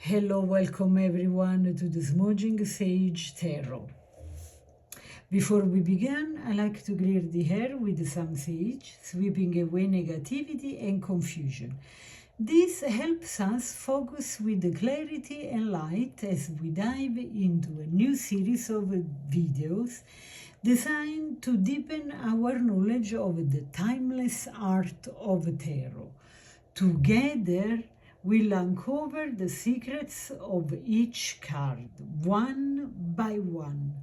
Hello, welcome everyone to the Smudging Sage Tarot. Before we begin, I like to clear the air with some sage, sweeping away negativity and confusion. This helps us focus with clarity and light as we dive into a new series of videos designed to deepen our knowledge of the timeless art of tarot. Together, we'll uncover the secrets of each card, one by one.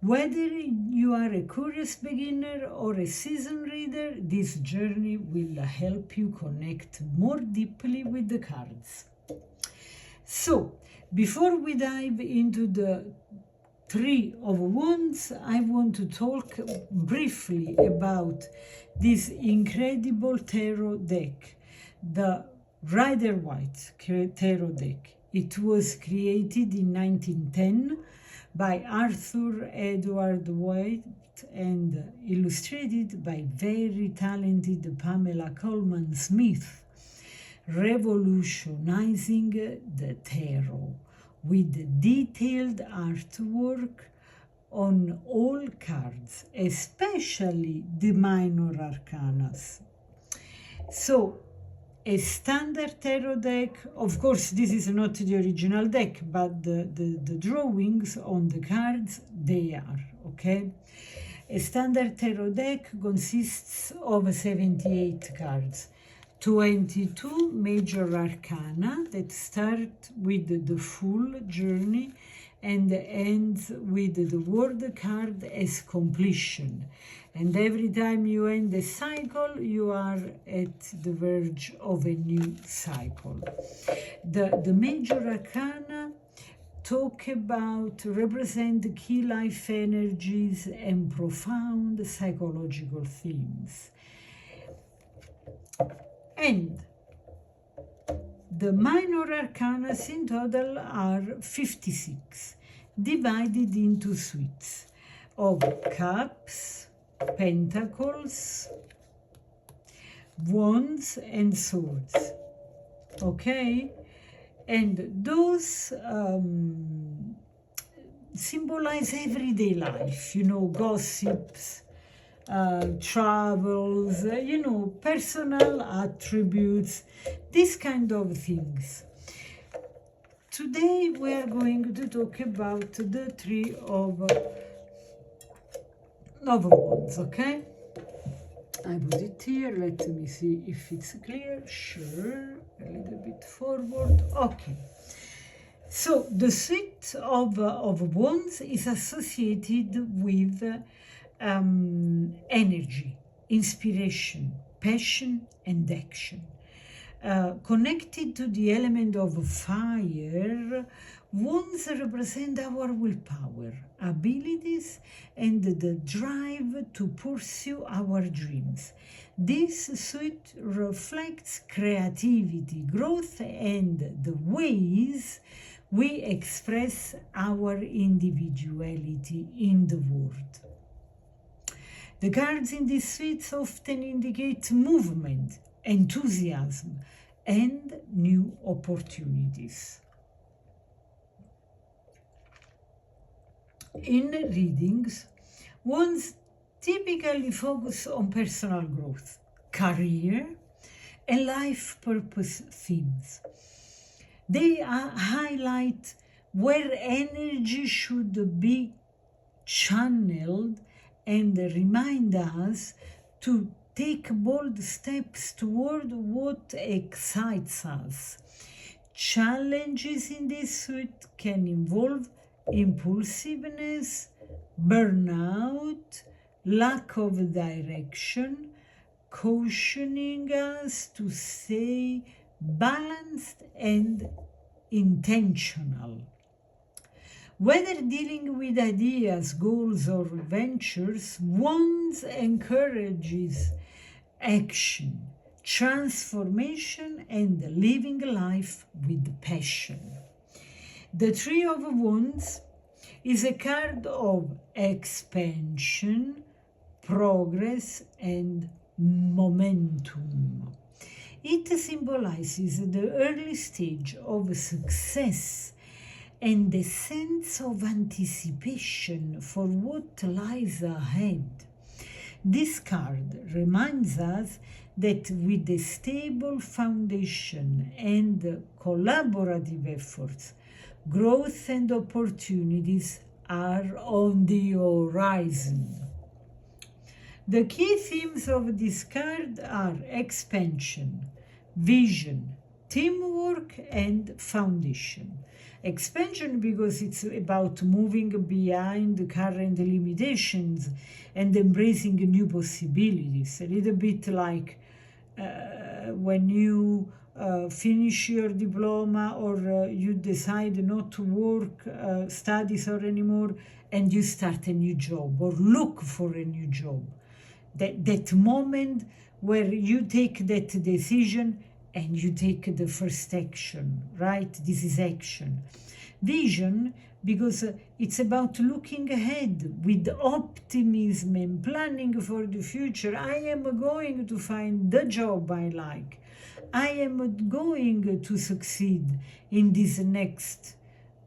Whether you are a curious beginner or a seasoned reader, this journey will help you connect more deeply with the cards. So, before we dive into the Three of Wands, I want to talk briefly about this incredible tarot deck, the Rider-Waite tarot deck. It was created in 1910 by Arthur Edward Waite and illustrated by very talented Pamela Colman Smith, revolutionizing the tarot with detailed artwork on all cards, especially the minor arcanas. So, a standard tarot deck, of course this is not the original deck, but the drawings on the cards, they are, okay? A standard tarot deck consists of 78 cards, 22 major arcana that start with the full journey and ends with the word card as completion. And every time you end a cycle, you are at the verge of a new cycle. The major arcana represent key life energies and profound psychological themes. And the minor arcana in total are 56, divided into suites of cups, pentacles, wands, and swords. Okay? And those symbolize everyday life, gossips, travels, personal attributes, these kind of things. Today we are going to talk about the Three of Wands, okay? I put it here, let me see if it's clear. Sure, a little bit forward. Okay. So the suite of wands is associated with energy, inspiration, passion, and action. Connected to the element of fire, wands represent our willpower, abilities, and the drive to pursue our dreams. This suite reflects creativity, growth, and the ways we express our individuality in the world. The cards in this suite often indicate movement, enthusiasm, and new opportunities. In readings, wands typically focus on personal growth, career, and life purpose themes. They highlight where energy should be channeled and remind us to take bold steps toward what excites us. Challenges in this suite can involve impulsiveness, burnout, lack of direction, cautioning us to stay balanced and intentional. Whether dealing with ideas, goals, or ventures, wands encourages action, transformation, and living life with passion. The Three of Wands is a card of expansion, progress, and momentum. It symbolizes the early stage of success and the sense of anticipation for what lies ahead. This card reminds us that with a stable foundation and collaborative efforts, growth and opportunities are on the horizon. The key themes of this card are expansion, vision, teamwork, and foundation. Expansion because it's about moving beyond the current limitations and embracing new possibilities. A little bit like when you finish your diploma or you decide not to work studies or anymore and you start a new job or look for a new job. That moment where you take that decision and you take the first action, right? This is action. Vision, because it's about looking ahead with optimism and planning for the future. I am going to find the job I like. I am going to succeed in this next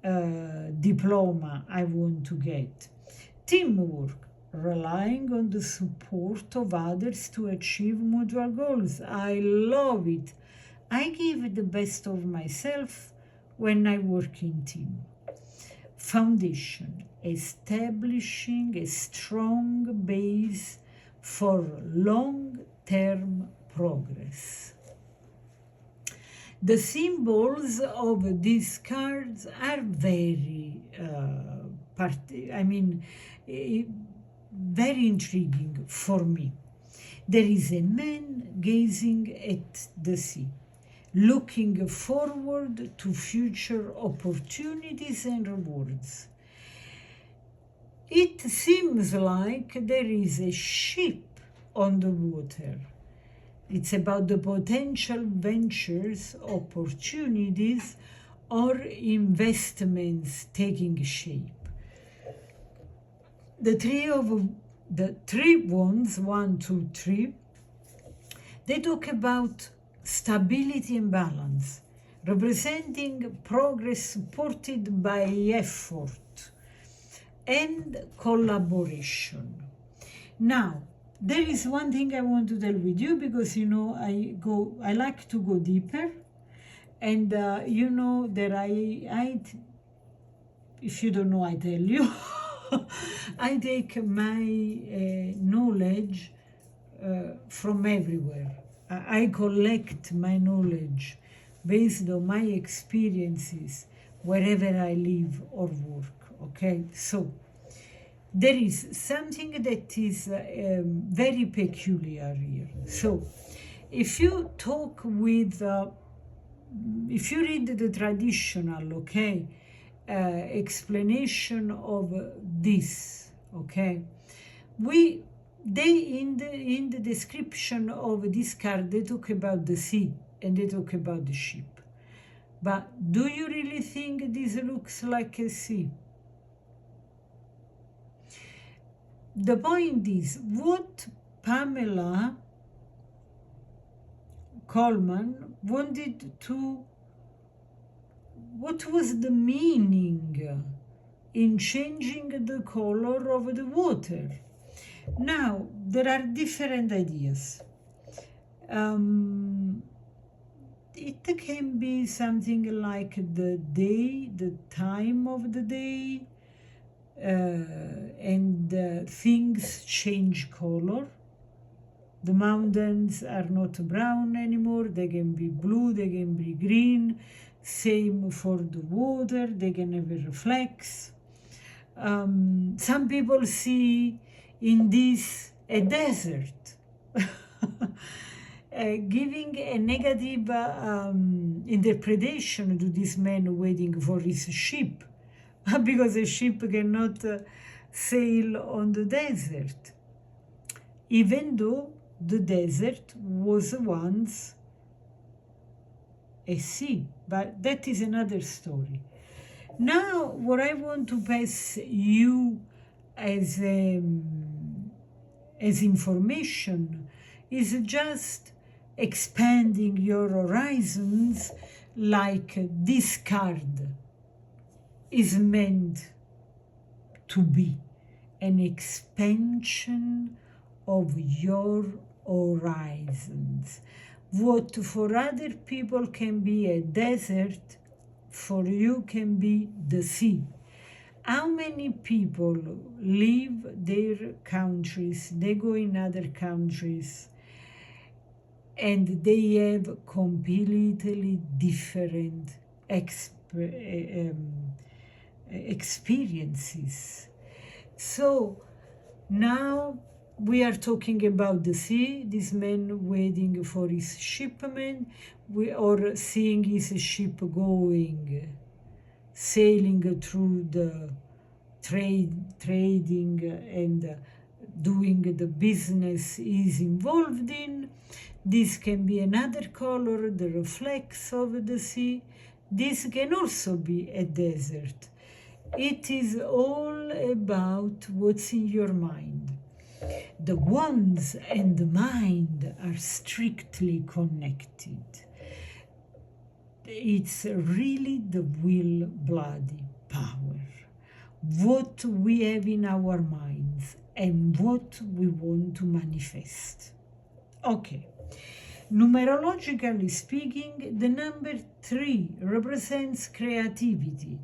diploma I want to get. Teamwork, relying on the support of others to achieve mutual goals. I love it. I give the best of myself when I work in team. Foundation, establishing a strong base for long-term progress. The symbols of these cards are very, very intriguing for me. There is a man gazing at the sea, looking forward to future opportunities and rewards. It seems like there is a ship on the water. It's about the potential ventures, opportunities, or investments taking shape. The three wands, 1, 2, 3, they talk about stability and balance, representing progress supported by effort and collaboration. Now, there is one thing I want to tell with you, because I like to go deeper, and you know that I if you don't know, I tell you, I take my knowledge from everywhere. I collect my knowledge based on my experiences wherever I live or work, okay? So there is something that is very peculiar here. So if you talk with, if you read the traditional, okay, explanation of this, okay, they in the description of this card, they talk about the sea and they talk about the ship. But do you really think this looks like a sea? The point is, what Pamela Coleman wanted to, what was the meaning in changing the color of the water? Now, there are different ideas. It can be something like the day, the time of the day, and things change color. The mountains are not brown anymore, they can be blue, they can be green. Same for the water, they can have a reflex. Some people see in this a desert, giving a negative interpretation to this man waiting for his ship, because a ship cannot sail on the desert, even though the desert was once a sea. But that is another story. Now, what I want to pass you as information is just expanding your horizons like this card is meant to be, an expansion of your horizons. What for other people can be a desert, for you can be the sea. How many people leave their countries, they go in other countries, and they have completely different experiences. So now we are talking about the sea, this man waiting for his shipment, or seeing his ship going, sailing through the trading and doing the business is involved in. This can be another color, the reflex of the sea. This can also be a desert. It is all about what's in your mind. The wands and the mind are strictly connected. It's really the will bloody power. What we have in our minds and what we want to manifest. Okay. Numerologically speaking, the number 3 represents creativity,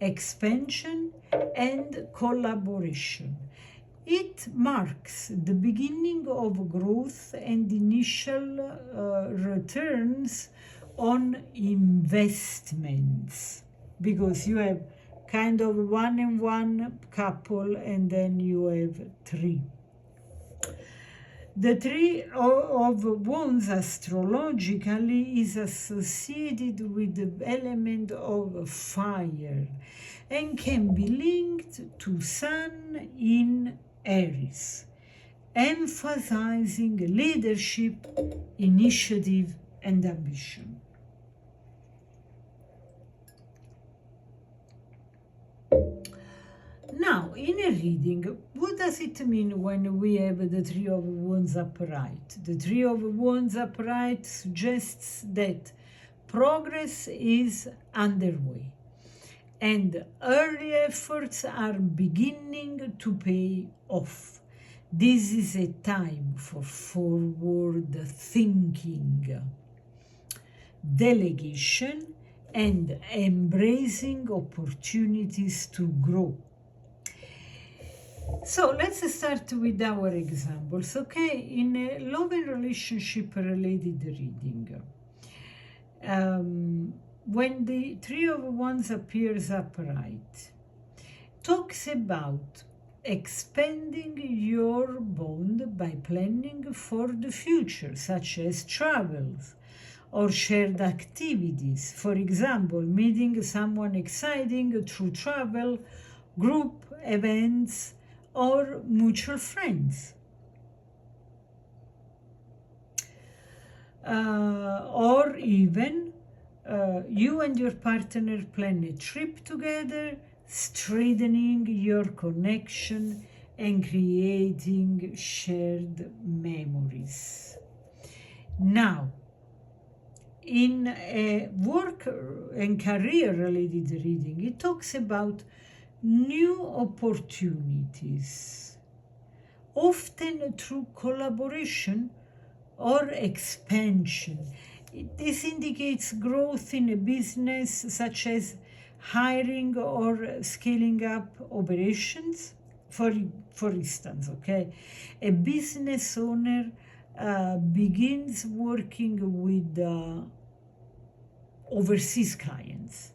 expansion, and collaboration. It marks the beginning of growth and initial returns on investments, because you have kind of 1 and 1 couple, and then you have 3. The 3 of Wands astrologically is associated with the element of fire and can be linked to Sun in Aries, emphasizing leadership, initiative, and ambition. Now, in a reading, what does it mean when we have the 3 of Wands upright? The 3 of Wands upright suggests that progress is underway and early efforts are beginning to pay off. This is a time for forward thinking, delegation, and embracing opportunities to grow. So let's start with our examples, okay? In a love and relationship related reading, when the 3 of Wands appears upright, talks about expanding your bond by planning for the future, such as travels or shared activities. For example, meeting someone exciting through travel, group events, or mutual friends. Or even you and your partner plan a trip together, strengthening your connection and creating shared memories. Now, in a work and career related reading, it talks about new opportunities, often through collaboration or expansion. This indicates growth in a business, such as hiring or scaling up operations. For instance, okay, a business owner begins working with overseas clients,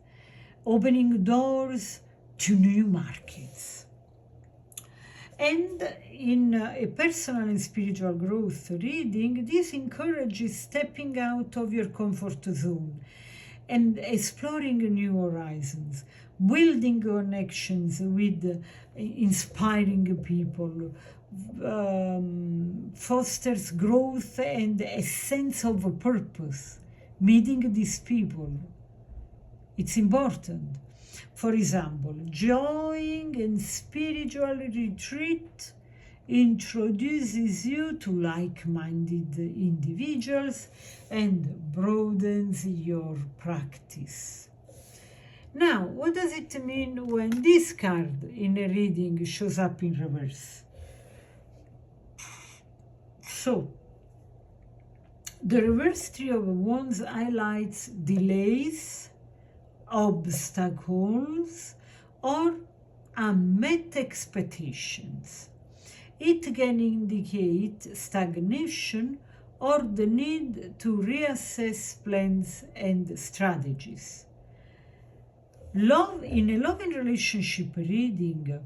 opening doors to new markets. And in a personal and spiritual growth reading, this encourages stepping out of your comfort zone and exploring new horizons, building connections with inspiring people, fosters growth and a sense of a purpose. Meeting these people, it's important. For example, joining in spiritual retreat introduces you to like-minded individuals, and broadens your practice. Now, what does it mean when this card in a reading shows up in reverse? So, the reverse Three of Wands highlights delays, obstacles, or unmet expectations. It can indicate stagnation or the need to reassess plans and strategies. In a love and relationship reading,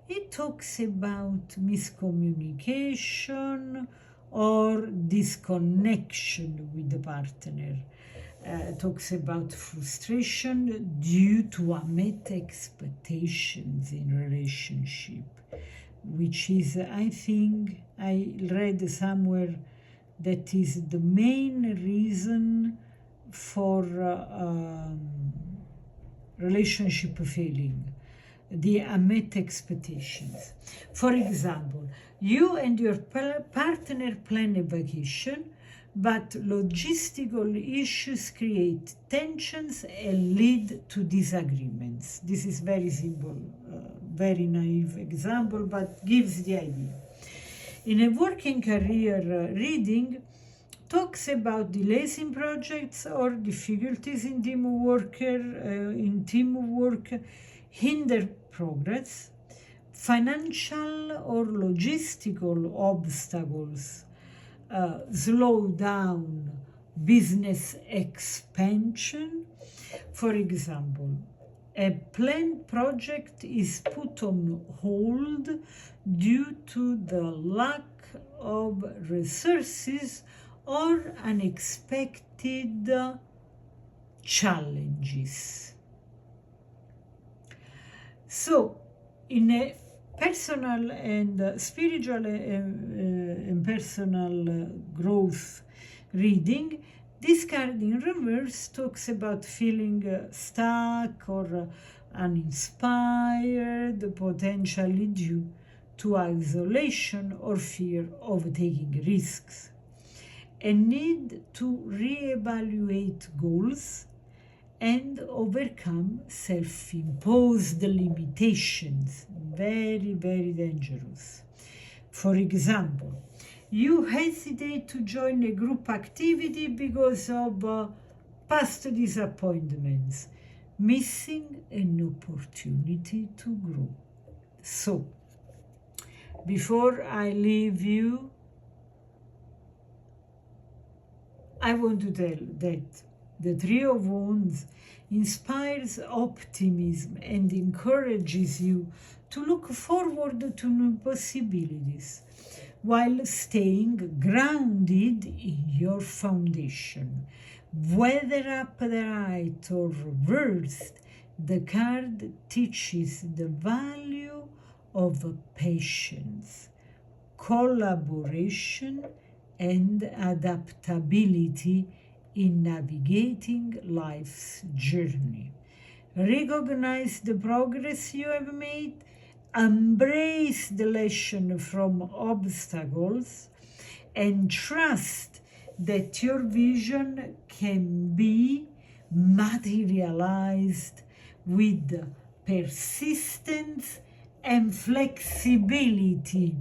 it talks about miscommunication or disconnection with the partner. Talks about frustration due to unmet expectations in relationship, which is, I think, I read somewhere, that is the main reason for relationship failing, the unmet expectations. For example, you and your partner plan a vacation, but logistical issues create tensions and lead to disagreements. This is very simple, very naive example, but gives the idea. In a working career reading, talks about delays in projects or difficulties in teamwork hinder progress, financial or logistical obstacles slow down business expansion. For example, a planned project is put on hold due to the lack of resources or unexpected challenges. So, in a personal and spiritual and personal growth reading, this card in reverse talks about feeling stuck or uninspired, potentially due to isolation or fear of taking risks. A need to reevaluate goals and overcome self-imposed limitations. Very, very dangerous. For example, you hesitate to join a group activity because of past disappointments, missing an opportunity to grow. So, before I leave you, I want to tell that the Three of Wands inspires optimism and encourages you to look forward to new possibilities while staying grounded in your foundation. Whether upright or reversed, the card teaches the value of patience, collaboration, and adaptability in navigating life's journey. Recognize the progress you have made, embrace the lesson from obstacles, and trust that your vision can be materialized with persistence and flexibility.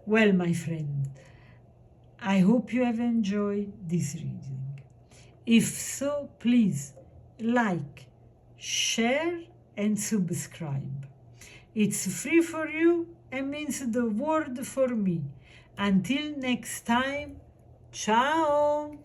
Well, my friend, I hope you have enjoyed this reading. If so, please like, share, and subscribe. It's free for you and means the world for me. Until next time, ciao!